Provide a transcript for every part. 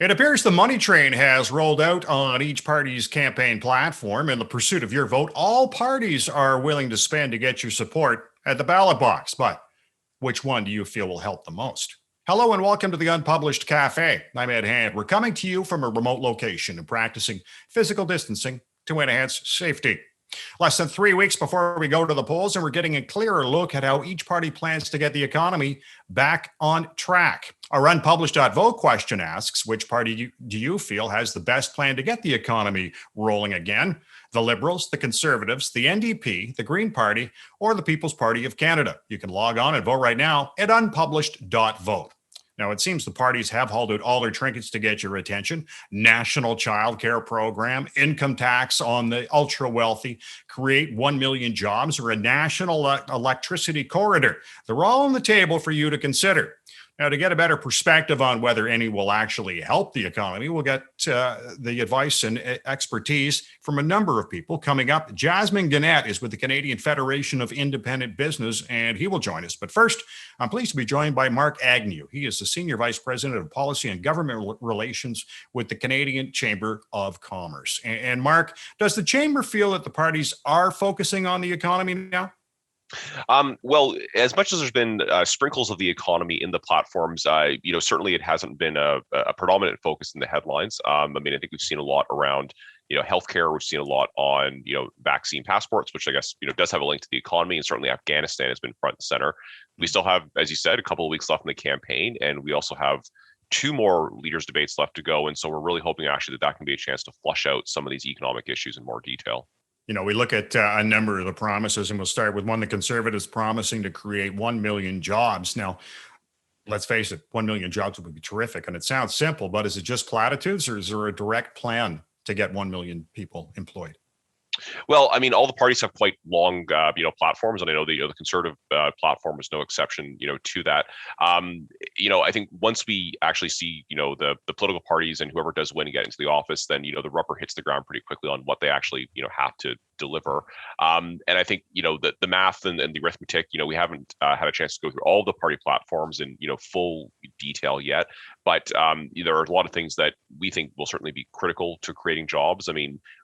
It appears the money train has rolled out on each party's campaign platform. In the pursuit of your vote, all parties are willing to spend to get your support at the ballot box. But which one do you feel will help the most? Hello and welcome to the Unpublished Cafe. I'm Ed Hand. We're coming to you from a remote location and practicing physical distancing to enhance safety. Less than 3 weeks before we go to the polls, and we're getting a clearer look at how each party plans to get the economy back on track. Our Unpublished.vote question asks, which party do you feel has the best plan to get the economy rolling again? The Liberals, the Conservatives, the NDP, the Green Party, or the People's Party of Canada? You can log on and vote right now at Unpublished.vote. Now, it seems the parties have hauled out all their trinkets to get your attention. National child care program, income tax on the ultra wealthy, create 1 million jobs, or a national electricity corridor. They're all on the table for you to consider. Now, to get a better perspective on whether any will actually help the economy, we'll get the advice and expertise from a number of people coming up. Jasmin Guenette is with the Canadian Federation of Independent Business, and he will join us. But first, I'm pleased to be joined by Mark Agnew. He is the Senior Vice President of Policy and Government Relations with the Canadian Chamber of Commerce. And Mark, does the Chamber feel that the parties are focusing on the economy now? Well, as much as there's been sprinkles of the economy in the platforms, certainly it hasn't been a predominant focus in the headlines. I think we've seen a lot around, healthcare. We've seen a lot on, vaccine passports, which I guess, does have a link to the economy. And certainly Afghanistan has been front and center. We still have, as you said, a couple of weeks left in the campaign, and we also have 2 more leaders' debates left to go. And so we're really hoping actually that can be a chance to flush out some of these economic issues in more detail. We look at a number of the promises, and we'll start with one: the Conservatives promising to create 1 million jobs. Now, let's face it, 1 million jobs would be terrific. And it sounds simple, but is it just platitudes, or is there a direct plan to get 1 million people employed? Well, all the parties have quite long, platforms, and I know the Conservative platform is no exception, to that. I think once we actually see, the political parties and whoever does win and get into the office, then the rubber hits the ground pretty quickly on what they actually, have to deliver. And I think the math and the arithmetic, we haven't had a chance to go through all the party platforms in full detail yet, but there are a lot of things that we think will certainly be critical to creating jobs.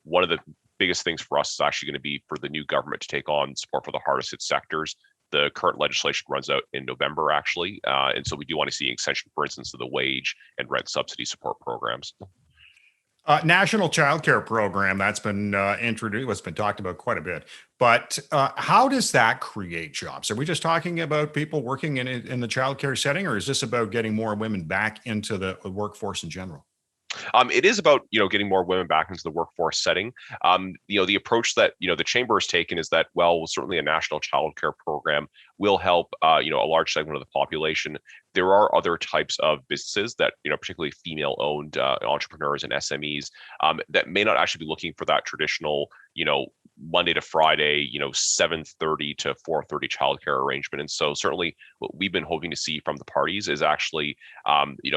One of the biggest things for us is actually going to be for the new government to take on support for the hardest hit sectors. The current legislation runs out in November, actually. And so we do want to see an extension, for instance, of the wage and rent subsidy support programs. National child care program, that's been introduced, it's been talked about quite a bit. But how does that create jobs? Are we just talking about people working in the child care setting, or is this about getting more women back into the workforce in general? It is about, getting more women back into the workforce setting. The approach that, the chamber has taken is that, well, certainly a national child care program will help, a large segment of the population. There are other types of businesses that, particularly female-owned entrepreneurs and SMEs that may not actually be looking for that traditional, Monday to Friday, 7:30 to 4:30 childcare arrangement. And so certainly what we've been hoping to see from the parties is actually,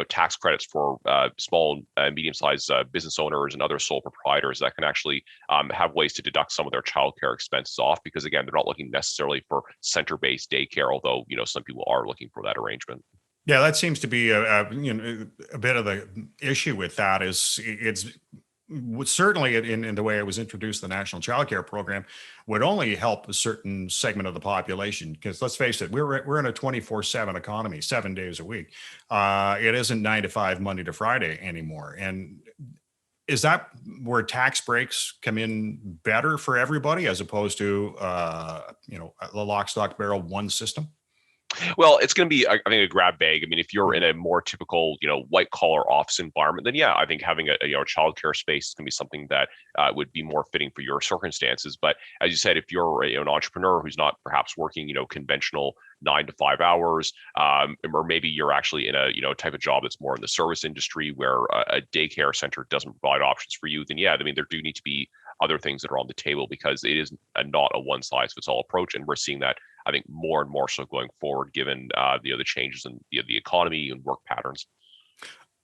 tax credits for small and medium-sized business owners and other sole proprietors that can actually have ways to deduct some of their childcare expenses off, because again, they're not looking necessarily for center-based daycare, although, some people are looking for that arrangement. Yeah, that seems to be a bit of the issue with that. Is it's certainly in the way it was introduced, the National Child Care Program would only help a certain segment of the population. Because let's face it, we're in a 24/7 economy, 7 days a week. It isn't 9 to 5, Monday to Friday anymore. And is that where tax breaks come in better for everybody, as opposed to a lock, stock, barrel one system? Well, it's going to be, I think, a grab bag. If you're in a more typical, white collar office environment, then yeah, I think having a childcare space is going to be something that would be more fitting for your circumstances. But as you said, if you're an entrepreneur who's not perhaps working, conventional 9 to 5 hours, or maybe you're actually in a type of job that's more in the service industry where a daycare center doesn't provide options for you, then yeah, there do need to be other things that are on the table, because it is not a one size fits all approach, and we're seeing that, I think, more and more so going forward, given the changes in the economy and work patterns.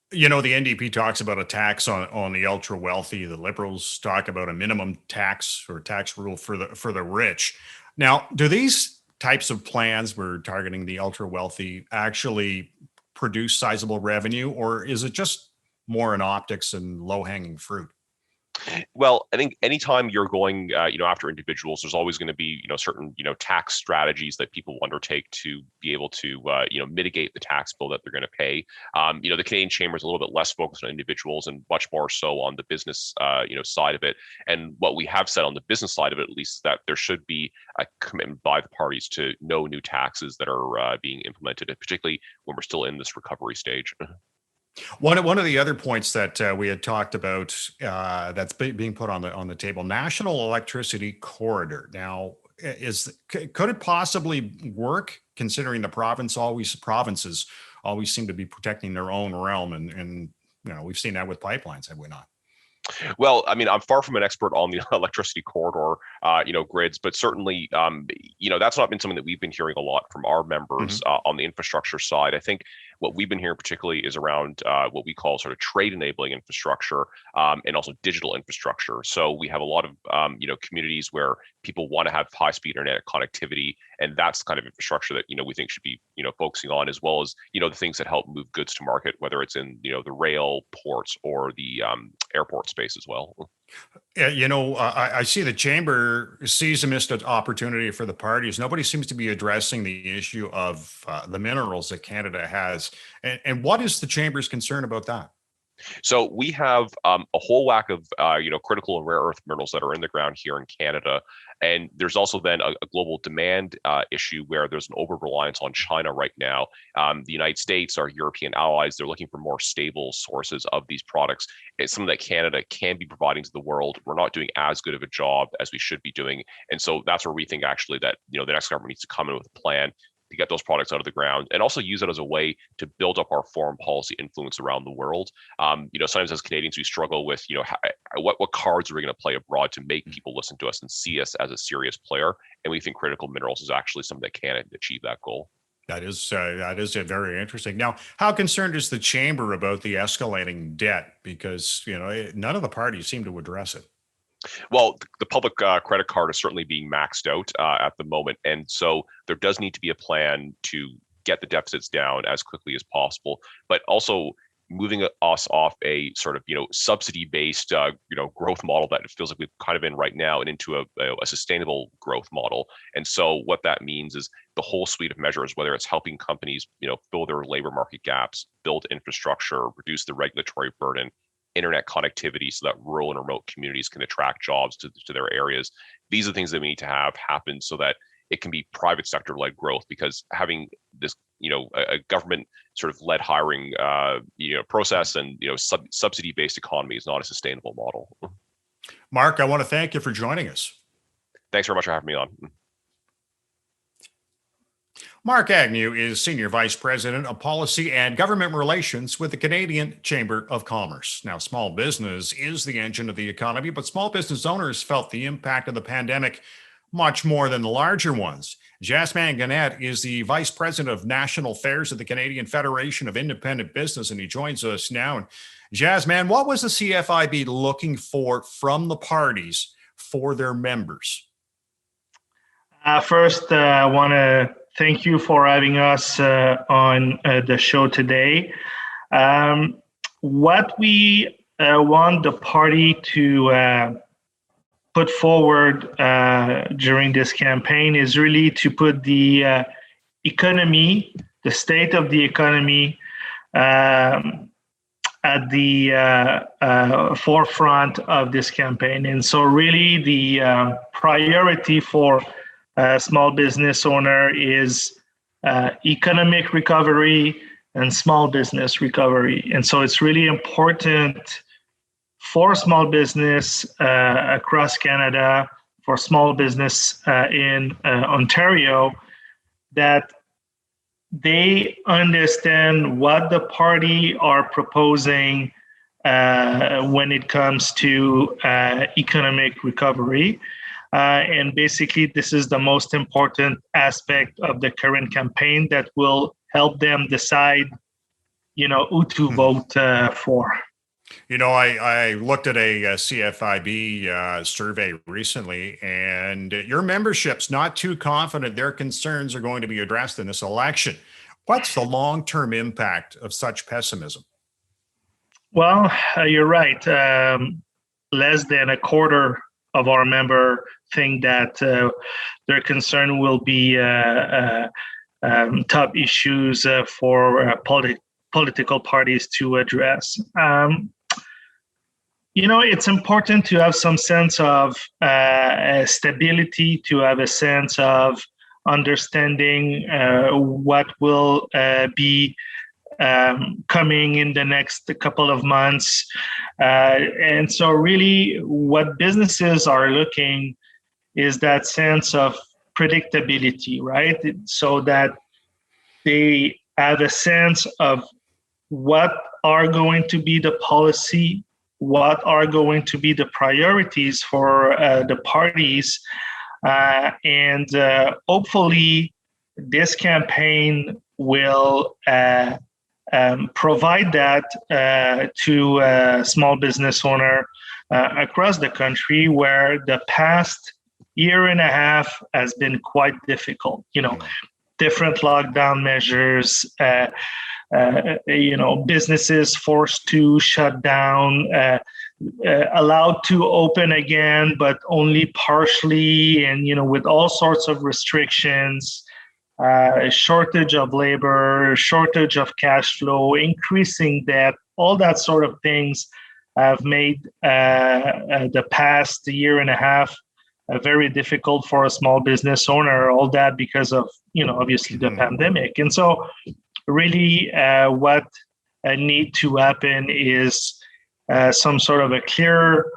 The NDP talks about a tax on the ultra wealthy. The Liberals talk about a minimum tax or tax rule for the rich. Now, do these types of plans, we're targeting the ultra wealthy, actually produce sizable revenue, or is it just more in optics and low-hanging fruit? Well, I think anytime you're going, after individuals, there's always going to be, certain, tax strategies that people will undertake to be able to, mitigate the tax bill that they're going to pay. The Canadian Chamber is a little bit less focused on individuals and much more so on the business, side of it. And what we have said on the business side of it, at least, is that there should be a commitment by the parties to no new taxes that are being implemented, particularly when we're still in this recovery stage. One of the other points that we had talked about that's being put on the table, national electricity corridor. Now, could it possibly work, considering the provinces always seem to be protecting their own realm, and we've seen that with pipelines, have we not? Well, I mean, I'm far from an expert on the electricity corridor, grids, but certainly, that's not been something that we've been hearing a lot from our members on the infrastructure side. I think what we've been hearing particularly is around what we call sort of trade enabling infrastructure and also digital infrastructure. So we have a lot of, communities where people want to have high speed internet connectivity, and that's the kind of infrastructure that, we think should be, focusing on, as well as, the things that help move goods to market, whether it's in, the rail, ports, or the airport space as well. I see the chamber sees a missed opportunity for the parties. Nobody seems to be addressing the issue of the minerals that Canada has. And what is the chamber's concern about that? So we have a whole whack of critical and rare earth minerals that are in the ground here in Canada, and there's also then a global demand issue where there's an over reliance on China right now. The United States, our European allies, they're looking for more stable sources of these products. It's something that Canada can be providing to the world. We're not doing as good of a job as we should be doing, and so that's where we think actually that the next government needs to come in with a plan to get those products out of the ground, and also use it as a way to build up our foreign policy influence around the world. Sometimes as Canadians, we struggle with, what cards are we going to play abroad to make people listen to us and see us as a serious player? And we think critical minerals is actually something that can achieve that goal. That is very interesting. Now, how concerned is the chamber about the escalating debt? Because none of the parties seem to address it. Well, the public credit card is certainly being maxed out at the moment. And so there does need to be a plan to get the deficits down as quickly as possible, but also moving us off a sort of, subsidy-based, growth model that it feels like we've kind of in right now, and into a sustainable growth model. And so what that means is the whole suite of measures, whether it's helping companies, fill their labor market gaps, build infrastructure, reduce the regulatory burden, internet connectivity so that rural and remote communities can attract jobs to their areas. These are the things that we need to have happen so that it can be private sector led growth, because having this, a government sort of led hiring, process and, subsidy based economy is not a sustainable model. Mark, I want to thank you for joining us. Thanks very much for having me on. Mark Agnew is Senior Vice President of Policy and Government Relations with the Canadian Chamber of Commerce. Now, small business is the engine of the economy, but small business owners felt the impact of the pandemic much more than the larger ones. Jasmin Guenette is the Vice President of National Affairs at the Canadian Federation of Independent Business, and he joins us now. And Jasmin, what was the CFIB looking for from the parties for their members? First, I want to thank you for having us on the show today. What we want the party to put forward during this campaign is really to put the economy, the state of the economy, at the forefront of this campaign. And so really the priority for small business owner is economic recovery and small business recovery. And so it's really important for small business across Canada, for small business in Ontario, that they understand what the party are proposing when it comes to economic recovery. And basically, this is the most important aspect of the current campaign that will help them decide, who to vote for. I looked at a CFIB survey recently, and your membership's not too confident their concerns are going to be addressed in this election. What's the long-term impact of such pessimism? Well, you're right. Less than a quarter of our member think that their concern will be top issues for political parties to address. It's important to have some sense of stability, to have a sense of understanding what will be coming in the next couple of months. And so really what businesses are looking is that sense of predictability, right? So that they have a sense of what are going to be the policy, what are going to be the priorities for the parties. And hopefully this campaign will provide that to small business owner across the country, where the past year and a half has been quite difficult. Different lockdown measures, businesses forced to shut down, allowed to open again, but only partially, and with all sorts of restrictions. Shortage of labor, shortage of cash flow, increasing debt, all that sort of things have made the past year and a half very difficult for a small business owner, all that because of, obviously the pandemic. And so really what need to happen is some sort of a clear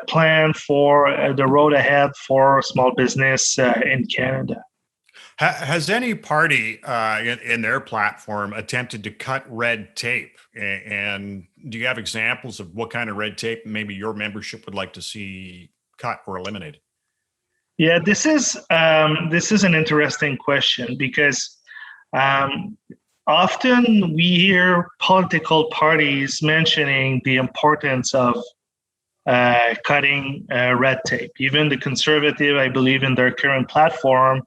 plan for the road ahead for small business in Canada. Has any party in their platform attempted to cut red tape? And do you have examples of what kind of red tape maybe your membership would like to see cut or eliminated? Yeah, this is an interesting question, because often we hear political parties mentioning the importance of cutting red tape. Even the Conservative, I believe, in their current platform,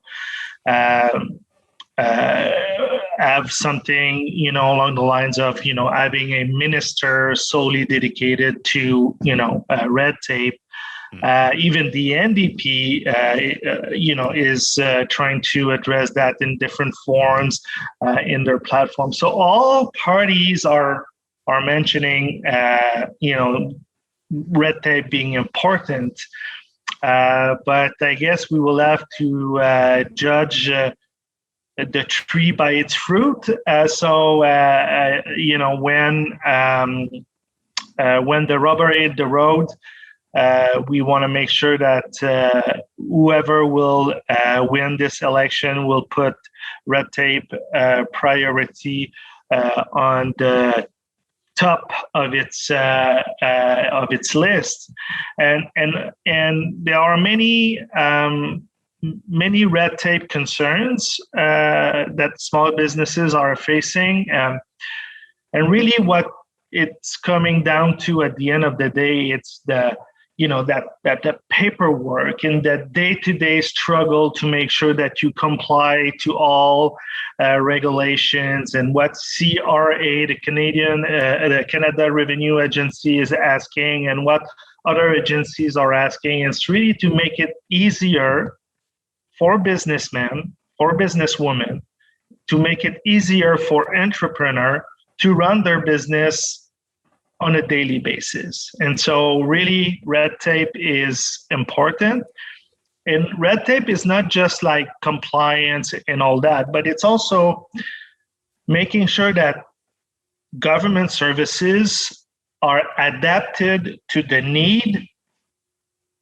have something, along the lines of, having a minister solely dedicated to, red tape. Even the NDP, is trying to address that in different forms in their platform. So all parties are mentioning, red tape being important. But I guess we will have to judge the tree by its fruit. So when the rubber hit the road, we want to make sure that whoever will win this election will put red tape priority on the top of its list, and there are many red tape concerns that small businesses are facing, and really what it's coming down to at the end of the day, it's the paperwork and that day-to-day struggle to make sure that you comply to all regulations, and what CRA, the Canada Revenue Agency, is asking, and what other agencies are asking. It's really to make it easier for businessmen, for businesswomen, to make it easier for entrepreneurs to run their business on a daily basis. And so really red tape is important. And red tape is not just like compliance and all that, but it's also making sure that government services are adapted to the need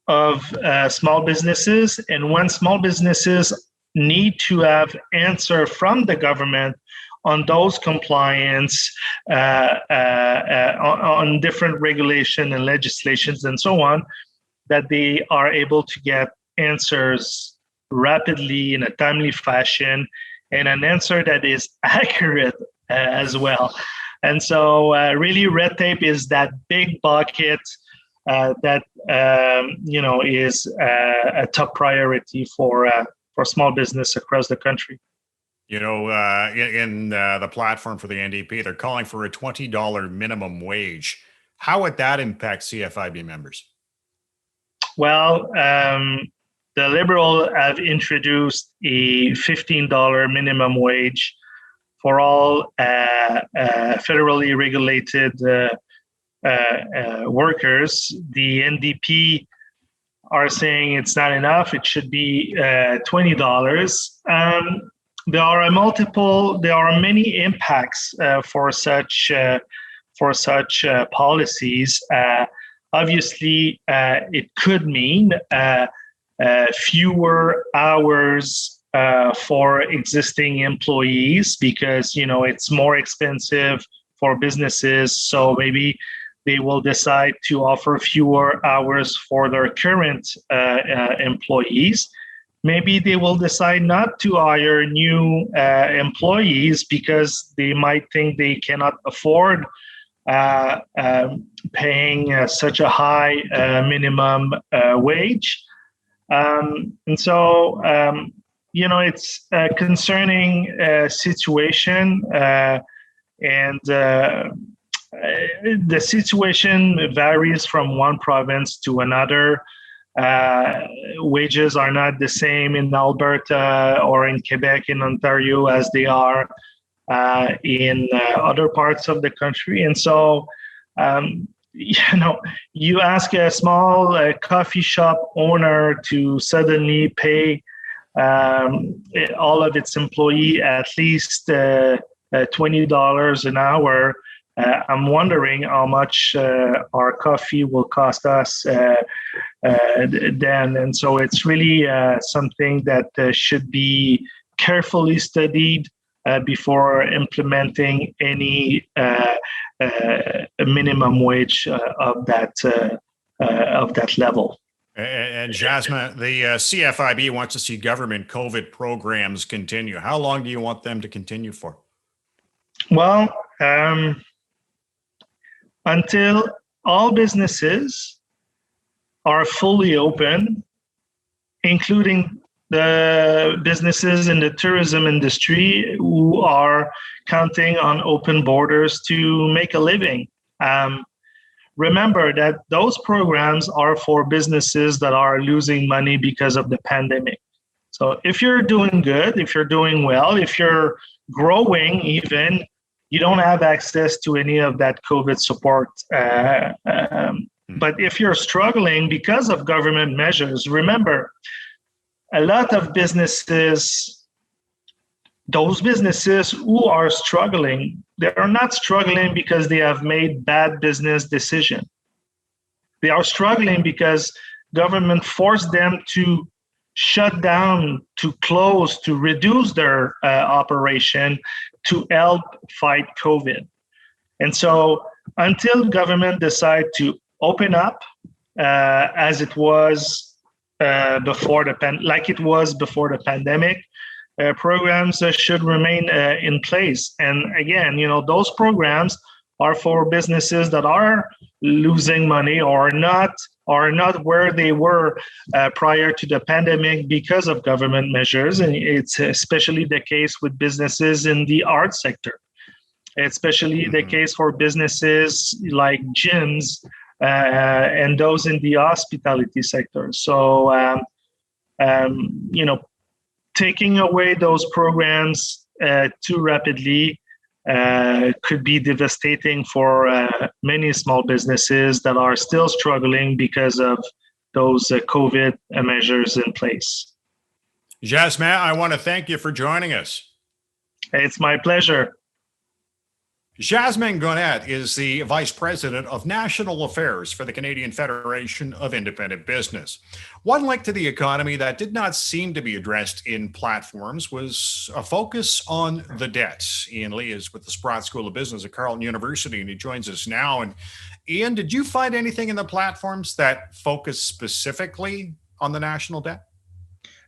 of small businesses. And when small businesses need to have answer from the government on those compliance, on different regulation and legislations and so on, that they are able to get answers rapidly in a timely fashion, and an answer that is accurate as well. And so really red tape is that big bucket that is a top priority for small business across the country. You know, in the platform for the NDP, they're calling for a $20 minimum wage. How would that impact CFIB members? Well, the Liberals have introduced a $15 minimum wage for all federally regulated workers. The NDP are saying it's not enough. It should be $20. There are many impacts for such policies. Obviously, it could mean fewer hours for existing employees because it's more expensive for businesses. So maybe they will decide to offer fewer hours for their current employees. Maybe they will decide not to hire new employees because they might think they cannot afford paying such a high minimum wage. And so, it's a concerning situation. And the situation varies from one province to another. Wages are not the same in Alberta or in Quebec, in Ontario, as they are in other parts of the country. And so, you ask a small coffee shop owner to suddenly pay all of its employee at least $20 an hour. I'm wondering how much our coffee will cost us then. And so it's really something that should be carefully studied before implementing any minimum wage of that level. And Jasmin, the CFIB wants to see government COVID programs continue. How long do you want them to continue for? Well, until all businesses are fully open, including the businesses in the tourism industry who are counting on open borders to make a living. Remember that those programs are for businesses that are losing money because of the pandemic. So if you're doing good, if you're doing well, if you're growing even, you don't have access to any of that COVID support. But if you're struggling because of government measures, remember, a lot of businesses, those businesses who are struggling, they are not struggling because they have made bad business decisions. They are struggling because government forced them to shut down, to close, to reduce their operation to help fight COVID. And so until government decide to open up as it was before the pandemic, programs should remain in place. And again, those programs are for businesses that are losing money or not where they were prior to the pandemic because of government measures. And it's especially the case with businesses in the arts sector, especially the case for businesses like gyms and those in the hospitality sector. So, taking away those programs too rapidly could be devastating for many small businesses that are still struggling because of those COVID measures in place. Jasmin, I want to thank you for joining us. It's my pleasure. Jasmin Guenette is the Vice President of National Affairs for the Canadian Federation of Independent Business. One link to the economy that did not seem to be addressed in platforms was a focus on the debt. Ian Lee is with the Sprott School of Business at Carleton University, and he joins us now. And Ian, did you find anything in the platforms that focus specifically on the national debt?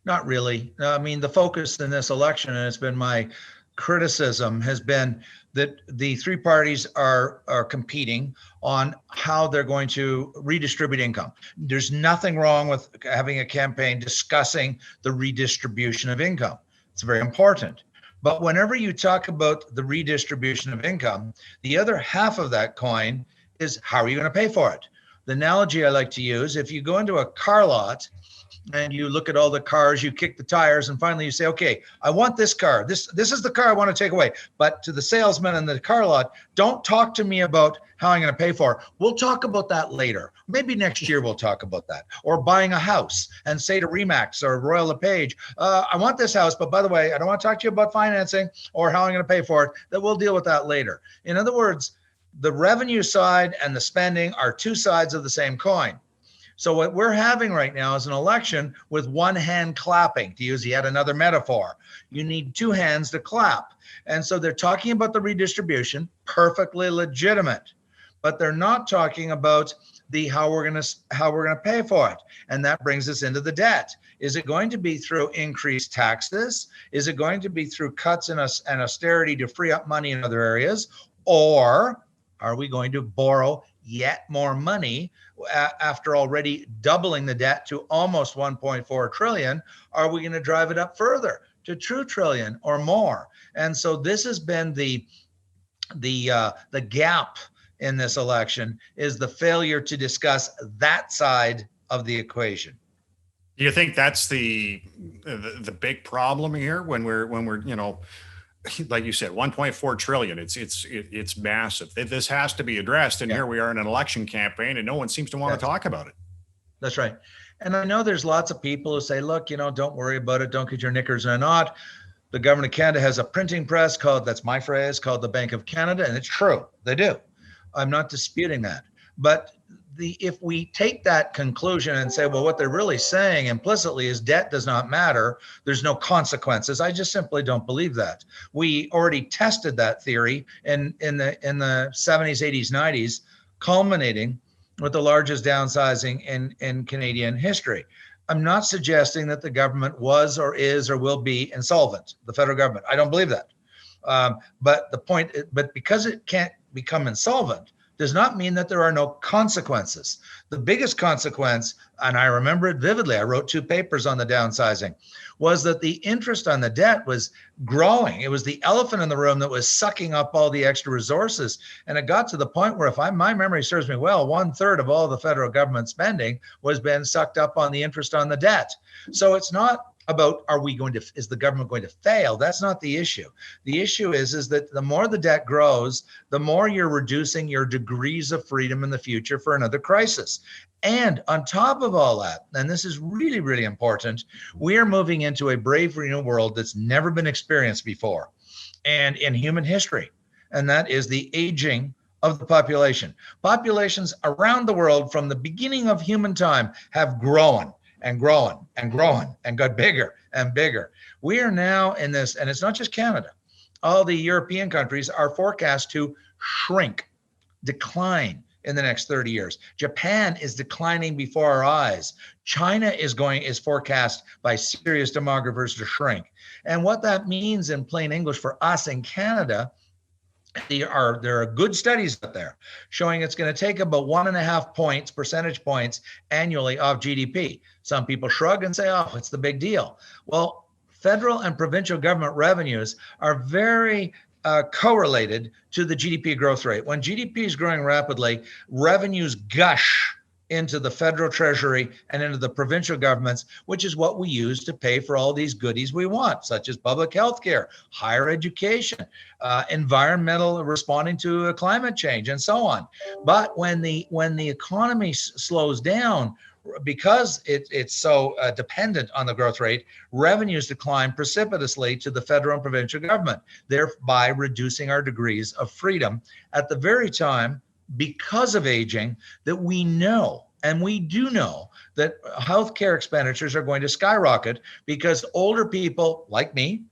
Not really. I mean, the focus in this election, and it's been my criticism, has been that the three parties are competing on how they're going to redistribute income. There's nothing wrong with having a campaign discussing the redistribution of income. It's very important. But whenever you talk about the redistribution of income, the other half of that coin is how are you going to pay for it? The analogy I like to use, if you go into a car lot and you look at all the cars, you kick the tires, and finally you say, okay, I want this car. This is the car I want to take away. But to the salesman in the car lot, don't talk to me about how I'm going to pay for it. We'll talk about that later. Maybe next year we'll talk about that. Or buying a house and say to Remax or Royal LePage, I want this house, but by the way, I don't want to talk to you about financing or how I'm going to pay for it. That we'll deal with that later. In other words, the revenue side and the spending are two sides of the same coin. So what we're having right now is an election with one hand clapping, to use yet another metaphor. You need two hands to clap. And so they're talking about the redistribution, perfectly legitimate, but they're not talking about the how we're going to pay for it. And that brings us into the debt. Is it going to be through increased taxes? Is it going to be through cuts and austerity to free up money in other areas? Or are we going to borrow yet more money after already doubling the debt to almost 1.4 trillion? Are we going to drive it up further to 2 trillion or more? And so this has been the gap in this election, is the failure to discuss that side of the equation. Do you think that's the big problem here when we're like you said, 1.4 trillion, it's massive. This has to be addressed. And here we are in an election campaign and no one seems to want to talk about it. That's right. And I know there's lots of people who say, look, don't worry about it. Don't get your knickers in a knot. The government of Canada has a printing press that's my phrase, called the Bank of Canada. And it's true. They do. I'm not disputing that. But if we take that conclusion and say, well, what they're really saying implicitly is debt does not matter, there's no consequences, I just simply don't believe that. We already tested that theory in the 70s, 80s, 90s, culminating with the largest downsizing in Canadian history. I'm not suggesting that the government was or is or will be insolvent, the federal government. I don't believe that. But because it can't become insolvent does not mean that there are no consequences. The biggest consequence, and I remember it vividly, I wrote 2 papers on the downsizing, was that the interest on the debt was growing. It was the elephant in the room that was sucking up all the extra resources. And it got to the point where, my memory serves me well, 1/3 of all the federal government spending was being sucked up on the interest on the debt. So it's not about is the government going to fail? That's not the issue. The issue is that the more the debt grows, the more you're reducing your degrees of freedom in the future for another crisis. And on top of all that, and this is really, really important, we are moving into a brave new world that's never been experienced before and in human history. And that is the aging of the population. Populations around the world from the beginning of human time have grown and grown and grown and got bigger and bigger. We are now in this, and it's not just Canada. All the European countries are forecast to shrink, decline in the next 30 years. Japan is declining before our eyes. China is forecast by serious demographers to shrink. And what that means in plain English for us in Canada, there are good studies out there showing it's going to take about 1.5 percentage points annually off GDP. Some people shrug and say, oh, it's the big deal. Well, federal and provincial government revenues are very correlated to the GDP growth rate. When GDP is growing rapidly, revenues gush into the federal treasury and into the provincial governments, which is what we use to pay for all these goodies we want, such as public health care, higher education, environmental, responding to climate change, and so on. But when the economy slows down, because it's so dependent on the growth rate, revenues decline precipitously to the federal and provincial government, thereby reducing our degrees of freedom at the very time, because of aging, that we know, and we do know, that healthcare expenditures are going to skyrocket because older people like me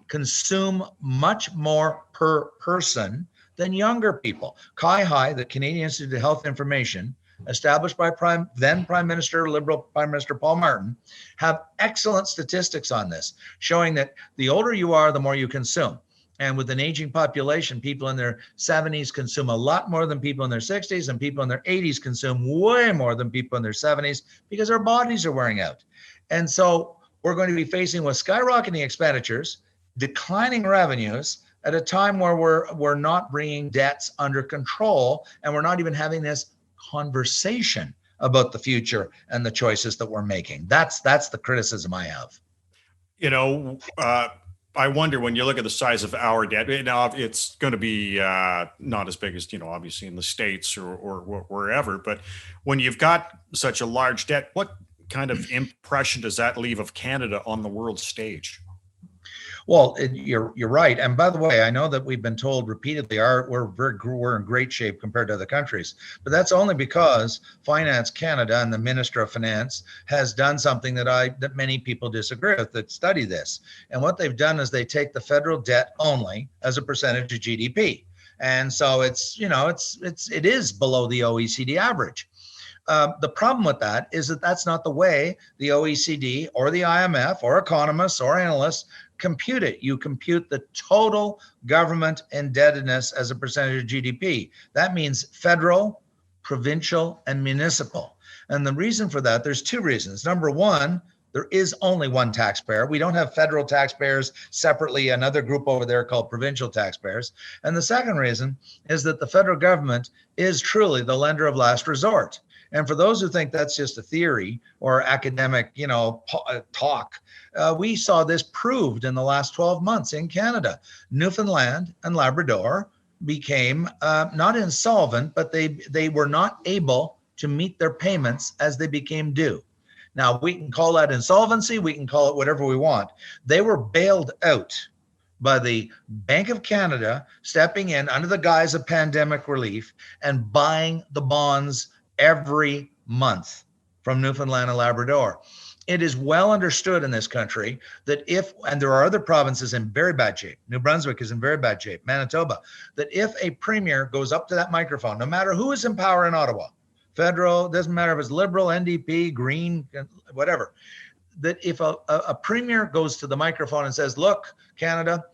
consume much more per person than younger people. CIHI, the Canadian Institute of Health Information, established by then Prime Minister, Liberal Prime Minister Paul Martin, have excellent statistics on this, showing that the older you are, the more you consume. And with an aging population, people in their 70s consume a lot more than people in their 60s, and people in their 80s consume way more than people in their 70s because our bodies are wearing out. And so we're going to be facing with skyrocketing expenditures, declining revenues at a time where we're not bringing debts under control, and we're not even having this conversation about the future and the choices that we're making. That's the criticism I have. You know, I wonder, when you look at the size of our debt, now it's going to be not as big as, obviously in the States or wherever, but when you've got such a large debt, what kind of impression does that leave of Canada on the world stage? Well, you're right. And by the way, I know that we've been told repeatedly we're in great shape compared to other countries, but that's only because Finance Canada and the Minister of Finance has done something that many people disagree with that study this. And what they've done is they take the federal debt only as a percentage of GDP. And so it is below the OECD average. The problem with that is that that's not the way the OECD or the IMF or economists or analysts compute it. You compute the total government indebtedness as a percentage of GDP. That means federal, provincial, and municipal. And the reason for that, there's two reasons. Number one, there is only one taxpayer. We don't have federal taxpayers separately, another group over there called provincial taxpayers. And the second reason is that the federal government is truly the lender of last resort. And for those who think that's just a theory or academic, talk, we saw this proved in the last 12 months in Canada. Newfoundland and Labrador became not insolvent, but they were not able to meet their payments as they became due. Now, we can call that insolvency. We can call it whatever we want. They were bailed out by the Bank of Canada stepping in under the guise of pandemic relief and buying the bonds every month from Newfoundland and Labrador. It is well understood in this country that and there are other provinces in very bad shape, New Brunswick is in very bad shape, Manitoba, that if a premier goes up to that microphone, no matter who is in power in Ottawa, federal, doesn't matter if it's Liberal, NDP, Green, whatever, that if a premier goes to the microphone and says, look, Canada,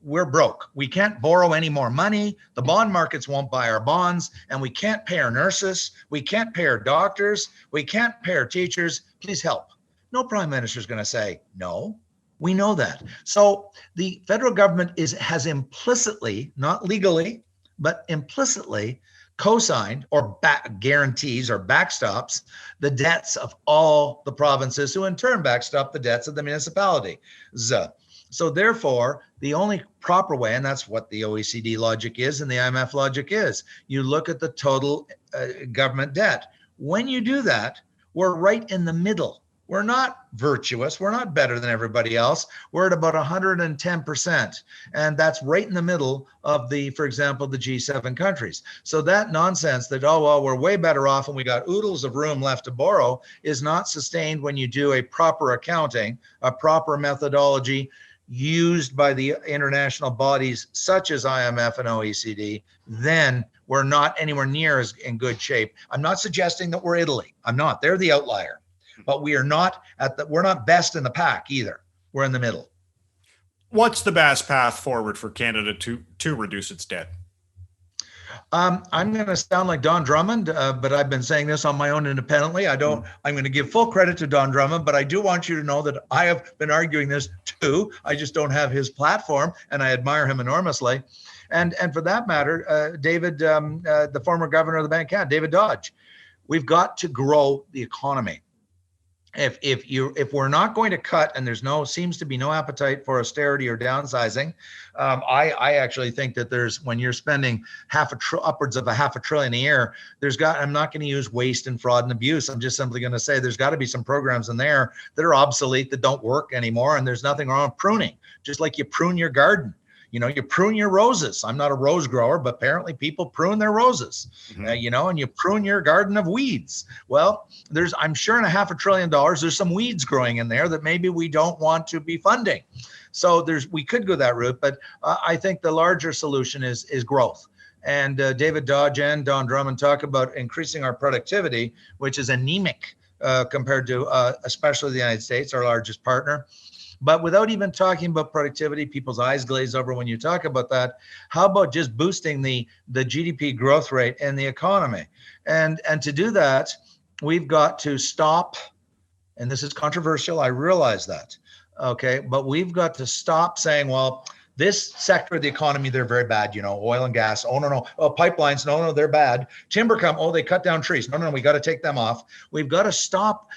we're broke. We can't borrow any more money. The bond markets won't buy our bonds, and we can't pay our nurses. We can't pay our doctors. We can't pay our teachers. Please help. No prime minister is going to say no. We know that. So the federal government has implicitly, not legally, but implicitly co-signed or guarantees or backstops the debts of all the provinces, who in turn backstop the debts of the municipality. So therefore, the only proper way, and that's what the OECD logic is and the IMF logic is, you look at the total government debt. When you do that, we're right in the middle. We're not virtuous. We're not better than everybody else. We're at about 110%. And that's right in the middle of for example, the G7 countries. So that nonsense that, we're way better off and we got oodles of room left to borrow is not sustained when you do a proper accounting, a proper methodology used by the international bodies such as IMF and OECD. Then we're not anywhere near as in good shape. I'm not suggesting that we're Italy. I'm not. They're the outlier. But we are not we're not best in the pack either. We're in the middle. What's the best path forward for Canada to reduce its debt? I'm going to sound like Don Drummond, but I've been saying this on my own independently. I'm going to give full credit to Don Drummond, but I do want you to know that I have been arguing this too. I just don't have his platform, and I admire him enormously. And for that matter, David, the former governor of the Bank of Canada, David Dodge, we've got to grow the economy. If we're not going to cut, and seems to be no appetite for austerity or downsizing, I actually think that when you're spending upwards of $500 billion a year, I'm not going to use waste and fraud and abuse. I'm just simply going to say there's got to be some programs in there that are obsolete, that don't work anymore, and there's nothing wrong with pruning. Just like you prune your garden. You prune your roses. I'm not a rose grower, but apparently people prune their roses, and you prune your garden of weeds. Well, I'm sure in $500 billion, there's some weeds growing in there that maybe we don't want to be funding. So we could go that route, but I think the larger solution is growth. And David Dodge and Don Drummond talk about increasing our productivity, which is anemic compared to especially the United States, our largest partner. But without even talking about productivity, people's eyes glaze over when you talk about that. How about just boosting the GDP growth rate in the economy? And to do that, we've got to stop, and this is controversial, I realize that, Okay. But we've got to stop saying, well, this sector of the economy, they're very bad, oil and gas. Oh, no. Oh, pipelines. No, they're bad. Timber they cut down trees. No, we got to take them off. We've got to stop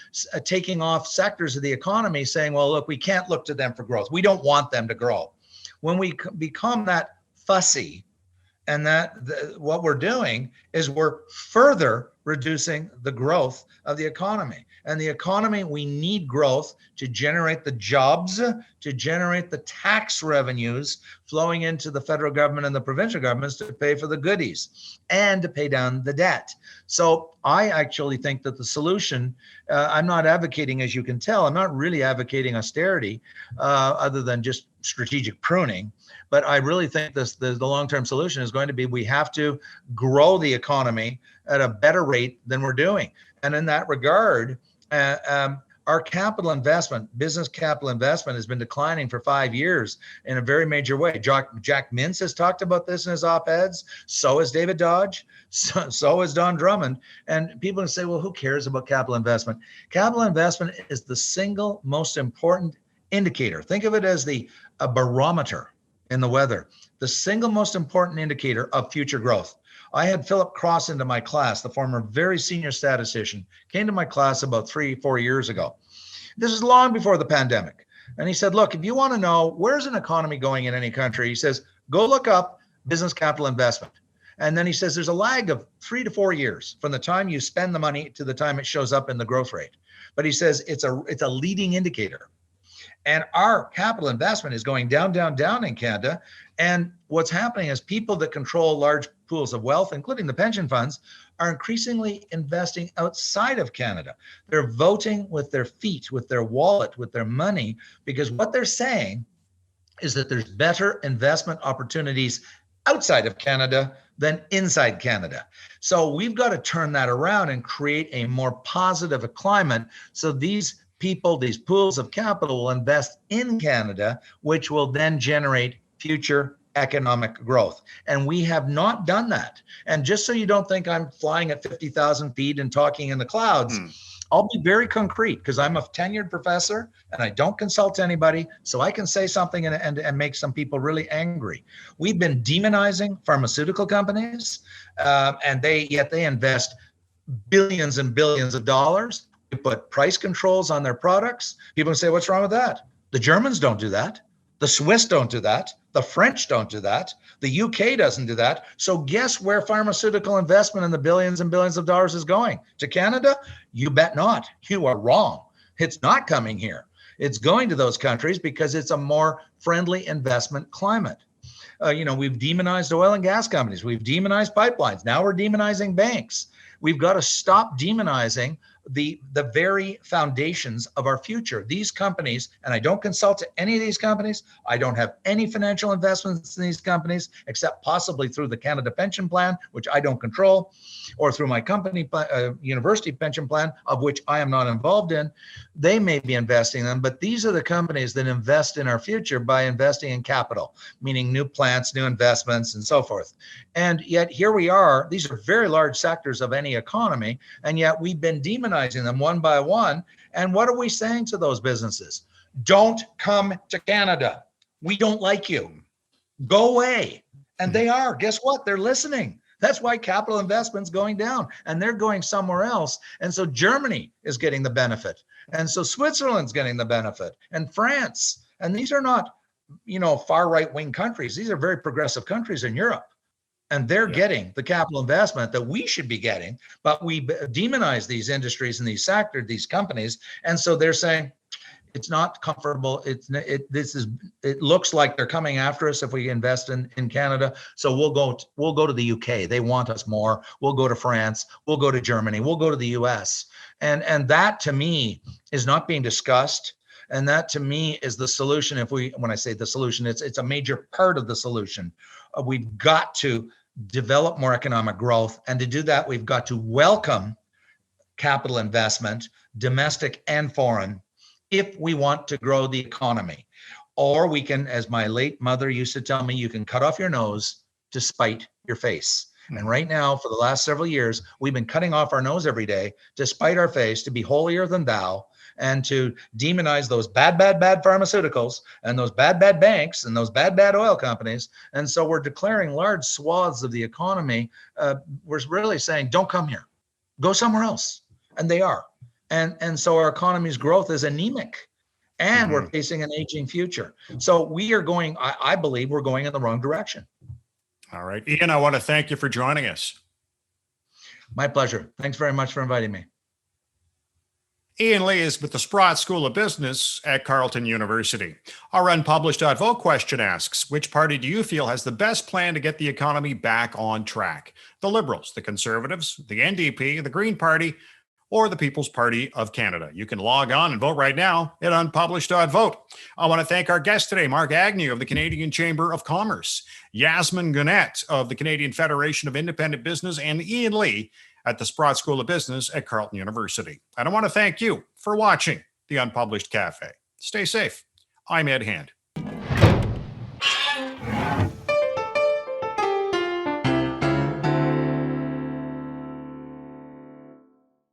taking off sectors of the economy saying, well, look, we can't look to them for growth. We don't want them to grow. When we become that fussy, and what we're doing is we're further reducing the growth of the economy. And the economy, we need growth to generate the jobs, to generate the tax revenues flowing into the federal government and the provincial governments to pay for the goodies and to pay down the debt. So I actually think that the solution, I'm not advocating, as you can tell, I'm not really advocating austerity other than just strategic pruning. But I really think the long-term solution is going to be we have to grow the economy at a better rate than we're doing. And in that regard, our capital investment, business capital investment, has been declining for 5 years in a very major way. Jack Mintz has talked about this in his op-eds. So has David Dodge. So has Don Drummond. And people say, well, who cares about capital investment? Capital investment is the single most important indicator. Think of it as a barometer in the weather, the single most important indicator of future growth. I had Philip Cross into my class, the former very senior statistician, came to my class about 3-4 years ago. This is long before the pandemic. And he said, look, if you want to know where's an economy going in any country, he says, go look up business capital investment. And then he says, there's a lag of 3 to 4 years from the time you spend the money to the time it shows up in the growth rate. But he says it's a leading indicator. And our capital investment is going down, down, down in Canada. And what's happening is people that control large pools of wealth, including the pension funds, are increasingly investing outside of Canada. They're voting with their feet, with their wallet, with their money, because what they're saying is that there's better investment opportunities outside of Canada than inside Canada. So we've got to turn that around and create a more positive climate so these people, these pools of capital will invest in Canada, which will then generate future economic growth. And we have not done that. And just so you don't think I'm flying at 50,000 feet and talking in the clouds, I'll be very concrete because I'm a tenured professor and I don't consult anybody. So I can say something and make some people really angry. We've been demonizing pharmaceutical companies and yet they invest billions and billions of dollars. We put price controls on their products. People say, what's wrong with that? The Germans don't do that. The Swiss don't do that. The French don't do that. The UK doesn't do that. So guess where pharmaceutical investment in the billions and billions of dollars is going? To Canada? You bet not. You are wrong. It's not coming here. It's going to those countries because it's a more friendly investment climate. We've demonized oil and gas companies. We've demonized pipelines. Now we're demonizing banks. We've got to stop demonizing the very foundations of our future. These companies, and I don't consult to any of these companies. I don't have any financial investments in these companies, except possibly through the Canada Pension Plan, which I don't control, or through my company university pension plan, of which I am not involved in. They may be investing in them, but these are the companies that invest in our future by investing in capital, meaning new plants, new investments, and so forth. And yet here we are. These are very large sectors of any economy, and yet we've been demonizing them one by one. And what are we saying to those businesses? Don't come to Canada. We don't like you. Go away. And they are. Guess what? They're listening. That's why capital investment's going down and they're going somewhere else. And so Germany is getting the benefit. And so Switzerland's getting the benefit and France. And these are not, far right wing countries. These are very progressive countries in Europe. And they're getting the capital investment that we should be getting, but we demonize these industries and these sectors, these companies. And so they're saying it's not comfortable. It looks like they're coming after us if we invest in Canada. So we'll go to the UK. They want us more. We'll go to France. We'll go to Germany. We'll go to the US. And that to me is not being discussed. And that to me is the solution. When I say the solution, it's a major part of the solution. We've got to develop more economic growth. And to do that, we've got to welcome capital investment, domestic and foreign, if we want to grow the economy. Or we can, as my late mother used to tell me, you can cut off your nose to spite your face. And right now, for the last several years, we've been cutting off our nose every day to spite our face, to be holier than thou. and to demonize those bad pharmaceuticals and those bad banks and those bad oil companies. And so we're declaring large swaths of the economy. We're really saying, don't come here, go somewhere else. And they are. And so our economy's growth is anemic, and we're facing an aging future. So we are going, I believe we're going in the wrong direction. All right. Ian, I want to thank you for joining us. My pleasure. Thanks very much for inviting me. Ian Lee is with the Sprott School of Business at Carleton University. Our Unpublished.vote question asks, which party do you feel has the best plan to get the economy back on track? The Liberals, the Conservatives, the NDP, the Green Party, or the People's Party of Canada? You can log on and vote right now at Unpublished.vote. I want to thank our guest today, Mark Agnew of the Canadian Chamber of Commerce, Jasmin Guenette of the Canadian Federation of Independent Business, and Ian Lee at the Sprott School of Business at Carleton University. And I want to thank you for watching the Unpublished Cafe. Stay safe. I'm Ed Hand.